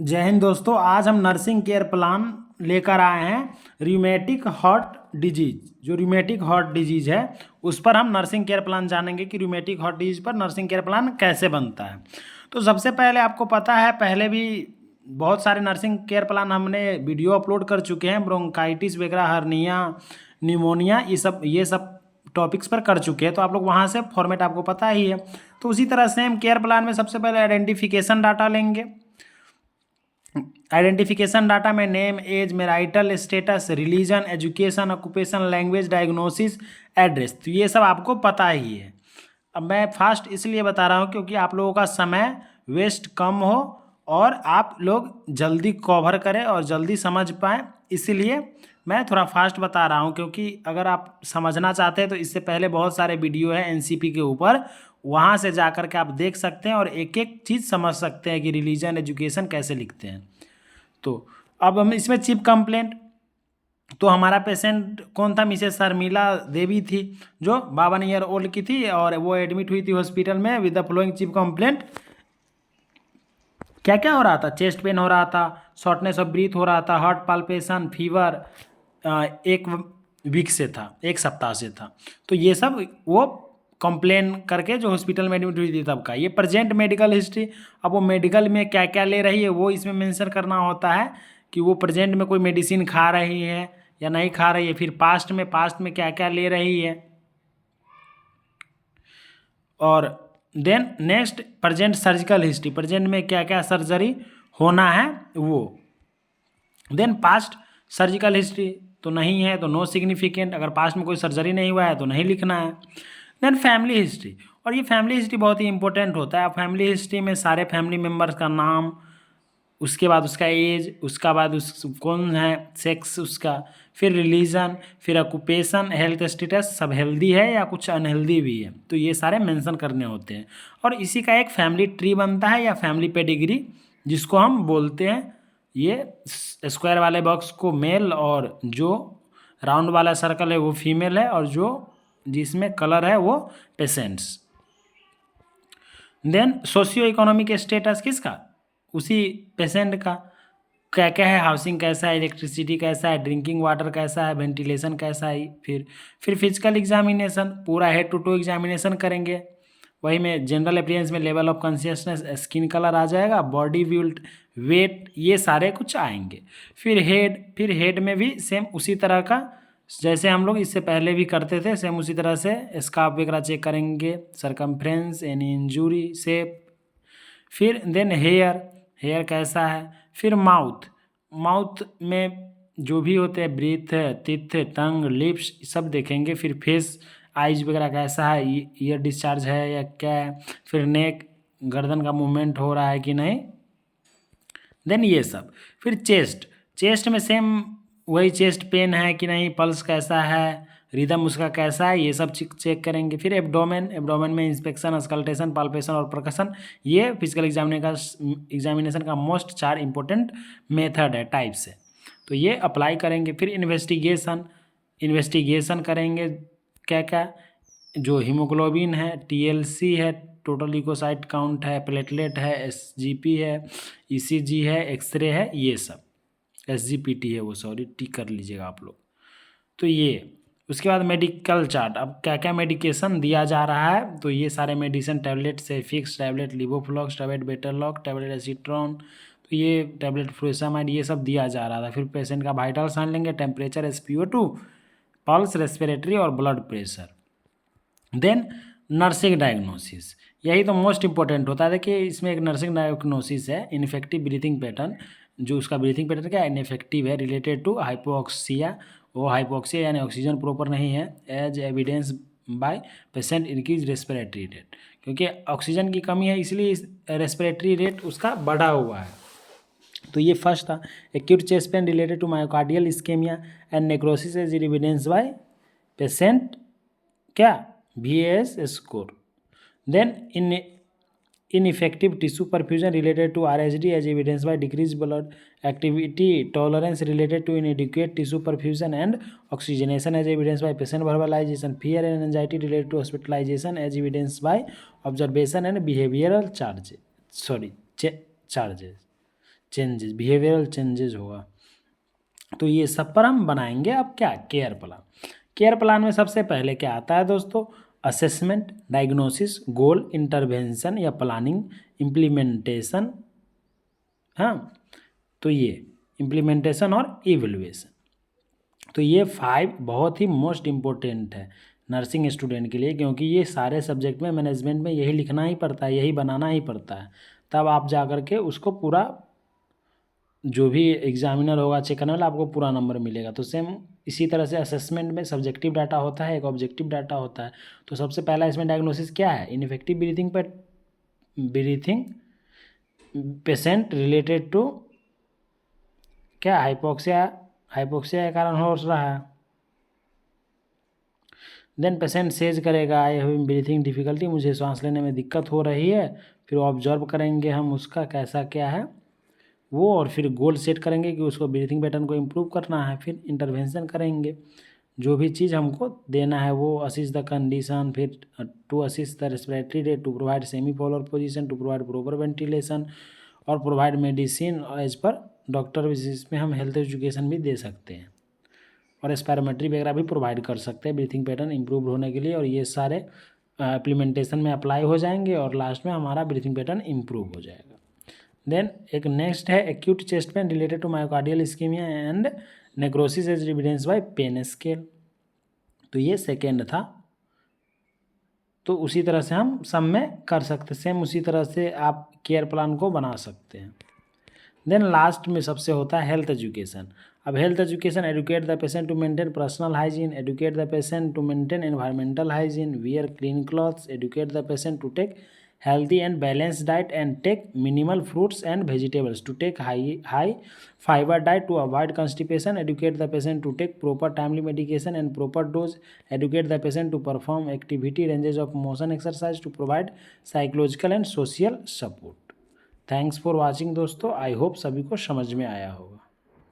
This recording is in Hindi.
जय हिंद दोस्तों। आज हम नर्सिंग केयर प्लान लेकर आए हैं। रूमेटिक हार्ट डिजीज, जो रूमेटिक हार्ट डिजीज है उस पर हम नर्सिंग केयर प्लान जानेंगे कि रूमेटिक हार्ट डिजीज पर नर्सिंग केयर प्लान कैसे बनता है। तो सबसे पहले आपको पता है, पहले भी बहुत सारे नर्सिंग केयर प्लान हमने वीडियो अपलोड कर चुके हैं। ब्रोंकाइटिस वगैरह, हर्निया, निमोनिया, ये सब टॉपिक्स पर कर चुके हैं, तो आप लोग वहाँ से फॉर्मेट आपको पता ही है। तो उसी तरह सेम केयर प्लान में सबसे पहले आइडेंटिफिकेशन डाटा लेंगे। आइडेंटिफिकेशन डाटा में name, age, marital status, religion, education, occupation, language, diagnosis, address, तो ये सब आपको पता ही है। अब मैं फास्ट इसलिए बता रहा हूँ क्योंकि आप लोगों का समय वेस्ट कम हो और आप लोग जल्दी कवर करें और जल्दी समझ पाएँ, इसीलिए मैं थोड़ा फास्ट बता रहा हूँ। क्योंकि अगर आप समझना चाहते हैं तो इससे पहले बहुत सारे वीडियो हैं एनसीपी के ऊपर, वहाँ से जा कर के आप देख सकते हैं और एक एक चीज़ समझ सकते हैं कि रिलीजन, एजुकेशन कैसे लिखते हैं। तो अब हम इसमें चीफ कंप्लेंट, तो हमारा पेशेंट कौन था? मिसेस शर्मिला देवी थी, जो 52 ईयर ओल्ड की थी और वो एडमिट हुई थी हॉस्पिटल में with the following chief complaint. क्या क्या हो रहा था? चेस्ट पेन हो रहा था, शॉर्टनेस ऑफ ब्रीथ हो रहा था, हार्ट पाल्पेशन, फीवर, एक वीक से था, एक सप्ताह से था। तो ये सब वो कंप्लेन करके जो हॉस्पिटल में एडमिट हुई थी तब का। ये प्रेजेंट मेडिकल हिस्ट्री, अब वो मेडिकल में क्या क्या ले रही है वो इसमें मेंशन करना होता है कि वो प्रेजेंट में कोई मेडिसिन खा रही है या नहीं खा रही है, फिर पास्ट में क्या क्या ले रही है। और then next present surgical history, present में क्या क्या सर्जरी होना है वो। देन पास्ट सर्जिकल हिस्ट्री तो नहीं है तो नो सिग्निफिकेंट, अगर पास्ट में कोई सर्जरी नहीं हुआ है तो नहीं लिखना है। देन फैमिली हिस्ट्री, और ये फैमिली हिस्ट्री बहुत ही इंपॉर्टेंट होता है। फैमिली हिस्ट्री में सारे फैमिली मेम्बर्स का नाम, उसके बाद उसका एज, उसका बाद उस कौन है, सेक्स उसका, फिर रिलीजन, फिर ऑक्यूपेशन, हेल्थ स्टेटस, सब हेल्दी है या कुछ अनहेल्दी भी है, तो ये सारे मेंशन करने होते हैं। और इसी का एक फैमिली ट्री बनता है या फैमिली पेडिग्री, जिसको हम बोलते हैं। ये स्क्वायर वाले बॉक्स को मेल और जो राउंड वाला सर्कल है वो फीमेल है और जो जिसमें कलर है वो patients. Then socio economic status किसका? उसी पेशेंट का। क्या क्या है? हाउसिंग कैसा है, इलेक्ट्रिसिटी कैसा है, ड्रिंकिंग वाटर कैसा है, वेंटिलेशन कैसा है। फिर फिजिकल एग्जामिनेशन, पूरा हेड टू टो एग्जामिनेशन करेंगे। वही में जनरल अपीयरेंस में level of consciousness, skin colour आ जाएगा, बॉडी बिल्ड, वेट, ये सारे कुछ आएंगे। फिर हेड में भी सेम उसी तरह का, जैसे हम लोग इससे पहले भी करते थे, सेम उसी तरह से स्कार्फ वगैरह चेक करेंगे, सरकमफ्रेंस, एनी इंजूरी, शेप। फिर देन हेयर कैसा है। फिर माउथ में जो भी होते हैं, ब्रीथ, टिथ, टंग, लिप्स, सब देखेंगे। फिर फेस, आइज वगैरह कैसा है, ईयर डिस्चार्ज है या क्या है। फिर नेक, गर्दन का मूवमेंट हो रहा है कि नहीं। देन ये सब। फिर चेस्ट में सेम वही, चेस्ट पेन है कि नहीं, पल्स कैसा है, रिदम उसका कैसा है, ये सब चेक करेंगे। फिर एब्डोमेन में इंस्पेक्शन, स्कल्टेशन, पाल्पेशन और परकशन, ये फिजिकल एग्जामिनेशन का मोस्ट 4 इंपॉर्टेंट मेथड है, टाइप्स है, तो ये अप्लाई करेंगे। फिर इन्वेस्टिगेशन करेंगे। क्या क्या? जो हीमोग्लोबिन है, टीएलसी है, टोटल ल्यूकोसाइट काउंट है, प्लेटलेट है, एसजीपी है, ईसीजी है, एक्सरे है, ये सब। एसजीपीटी है वो, सॉरी, टिक कर लीजिएगा आप लोग। तो ये उसके बाद मेडिकल चार्ट, अब क्या क्या मेडिकेशन दिया जा रहा है, तो ये सारे मेडिसिन, टैबलेट से फिक्स, टैबलेट लिवोफ्लॉक्स, टैबलेट बेटालॉक, टैबलेट एसीट्रॉन, तो ये टैबलेट फ्लोसामाइड, ये सब दिया जा रहा था। फिर पेशेंट का वाइटल साइन लेंगे, टेम्परेचर, SpO2, पल्स, रेस्पिरेटरी और blood pressure. Then nursing diagnosis, यही तो मोस्ट इंपॉर्टेंट होता है। देखिए इसमें एक नर्सिंग डायग्नोसिस है, इनफेक्टिव ब्रीथिंग पैटर्न, जो उसका ब्रीथिंग पैटर्न क्या है, इनफेक्टिव है, रिलेटेड टू हाइपोक्सिया, वो हाइपोक्सिया यानी ऑक्सीजन प्रॉपर नहीं है, as evidence by patient increase respiratory rate, क्योंकि ऑक्सीजन की कमी है इसलिए रेस्पिरेटरी रेट उसका बढ़ा हुआ है। तो ये फर्स्ट था। Acute chest pain related to myocardial ischaemia and necrosis as evidence by patient, क्या, VAS score. Then ineffective tissue perfusion related to RHD as evidenced by decreased blood activity tolerance related to inadequate tissue perfusion and oxygenation as evidenced by patient verbalization, fear and anxiety related to hospitalization as evidenced by observation and behavioral charges. Changes, behavioural changes होगा। तो ये सब पर हम बनाएंगे अब क्या, केयर प्लान। केयर प्लान में सबसे पहले क्या आता है दोस्तों, असेसमेंट, डायग्नोसिस, गोल, इंटरवेंशन या प्लानिंग, इम्प्लीमेंटेशन। हाँ, तो ये इम्प्लीमेंटेशन और इवैल्यूएशन। तो ये 5 बहुत ही मोस्ट इम्पोर्टेंट है नर्सिंग स्टूडेंट के लिए, क्योंकि ये सारे सब्जेक्ट में मैनेजमेंट में यही लिखना ही पड़ता है, यही बनाना ही पड़ता है। तब आप जा कर के उसको पूरा, जो भी एग्जामिनर होगा चेक करने वाला, आपको पूरा नंबर मिलेगा। तो सेम इसी तरह से असेसमेंट में सब्जेक्टिव डाटा होता है, एक ऑब्जेक्टिव डाटा होता है। तो सबसे पहला इसमें डायग्नोसिस क्या है, ineffective breathing patient related to क्या, हाइपोक्सिया के कारण हो रहा है। देन पेशेंट सेज करेगा आई हैव ब्रीथिंग डिफिकल्टी, मुझे सांस लेने में दिक्कत हो रही है। फिर ऑब्जर्व करेंगे हम उसका कैसा क्या है वो, और फिर गोल सेट करेंगे कि उसको ब्रीथिंग पैटर्न को इम्प्रूव करना है। फिर इंटरवेंशन करेंगे, जो भी चीज़ हमको देना है वो असिस्ट द कंडीशन, फिर to assist the respiratory rate, to provide semi polar position, to provide proper ventilation और provide medicine as per doctor. इसमें हम हेल्थ एजुकेशन भी दे सकते हैं और स्पायरोमेट्री वगैरह भी प्रोवाइड कर सकते हैं ब्रीथिंग पैटर्न इम्प्रूव होने के लिए। और ये सारे इम्प्लीमेंटेशन में अप्लाई हो जाएंगे और लास्ट में हमारा ब्रीथिंग पैटर्न इम्प्रूव हो जाएगा। देन एक नेक्स्ट है acute chest pain related to myocardial ischaemia and necrosis as evidence by pain scale. तो ये सेकेंड था। तो उसी तरह से हम सब में कर सकते, सेम उसी तरह से आप केयर प्लान को बना सकते हैं। देन लास्ट में सबसे होता है हेल्थ एजुकेशन। अब health education, educate the patient to maintain personal hygiene, educate the patient to maintain environmental hygiene, wear clean clothes, educate the patient to take healthy and balanced diet and take minimal fruits and vegetables, to take high fiber diet to avoid constipation, educate the patient to take proper timely medication and proper dose, educate the patient to perform activity ranges of motion exercise to provide psychological and social support। Thanks for watching दोस्तों, आई होप सभी को समझ में आया होगा।